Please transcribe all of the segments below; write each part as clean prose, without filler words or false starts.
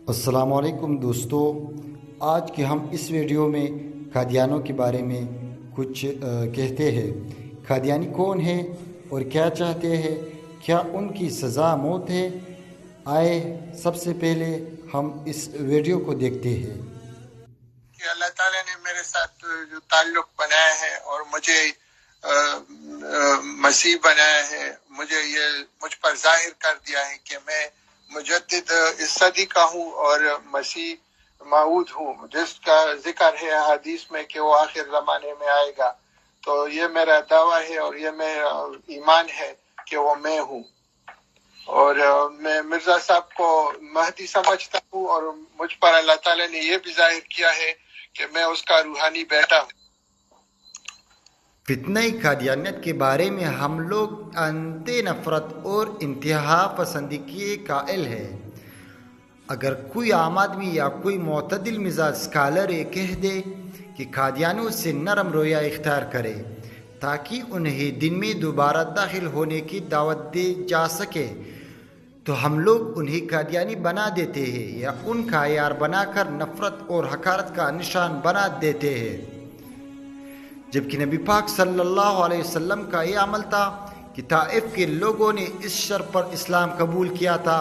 السلام علیکم دوستو، آج کے ہم اس ویڈیو میں قادیانیوں کے بارے میں کچھ کہتے ہیں۔ قادیانی کون ہے اور کیا چاہتے ہیں؟ کیا ان کی سزا موت ہے؟ آئے سب سے پہلے ہم اس ویڈیو کو دیکھتے ہیں۔ کہ اللہ تعالیٰ نے میرے ساتھ جو تعلق بنایا ہے اور مجھے مسیح بنایا ہے، مجھ پر ظاہر کر دیا ہے کہ میں مجدد اس صدی کا ہوں اور مسیح موعود ہوں، جس کا ذکر ہے حدیث میں کہ وہ آخر زمانے میں آئے گا۔ تو یہ میرا دعویٰ ہے اور یہ میرا ایمان ہے کہ وہ میں ہوں، اور میں مرزا صاحب کو مہدی سمجھتا ہوں، اور مجھ پر اللہ تعالیٰ نے یہ بھی ظاہر کیا ہے کہ میں اس کا روحانی بیٹا ہوں۔ فتنہ قادیانیت کے بارے میں ہم لوگ انتہائی نفرت اور انتہا پسندی کے قائل ہیں۔ اگر کوئی عام آدمی یا کوئی معتدل مزاج اسکالر یہ کہہ دے کہ قادیانیوں سے نرم رویہ اختیار کرے تاکہ انہیں دن میں دوبارہ داخل ہونے کی دعوت دی جا سکے، تو ہم لوگ انہیں قادیانی بنا دیتے ہیں یا ان کا یار بنا کر نفرت اور حقارت کا نشان بنا دیتے ہیں، جبکہ نبی پاک صلی اللہ علیہ وسلم کا یہ عمل تھا کہ طائف کے لوگوں نے اس شرط پر اسلام قبول کیا تھا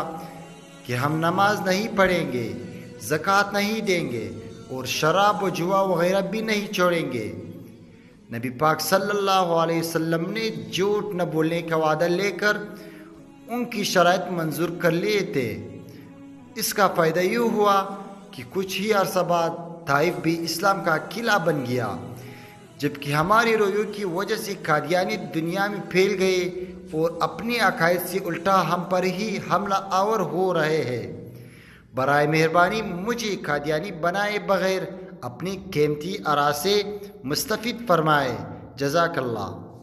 کہ ہم نماز نہیں پڑھیں گے، زکوٰۃ نہیں دیں گے اور شراب و جوا وغیرہ بھی نہیں چھوڑیں گے۔ نبی پاک صلی اللہ علیہ وسلم نے جھوٹ نہ بولنے کا وعدہ لے کر ان کی شرائط منظور کر لیے تھے۔ اس کا فائدہ یہ ہوا کہ کچھ ہی عرصہ بعد طائف بھی اسلام کا قلعہ بن گیا، جبکہ ہمارے رویوں کی وجہ سے قادیانی دنیا میں پھیل گئے اور اپنے عقائد سے الٹا ہم پر ہی حملہ آور ہو رہے ہیں۔ برائے مہربانی مجھے قادیانی بنائے بغیر اپنی قیمتی آراء سے مستفید فرمائے۔ جزاک اللہ۔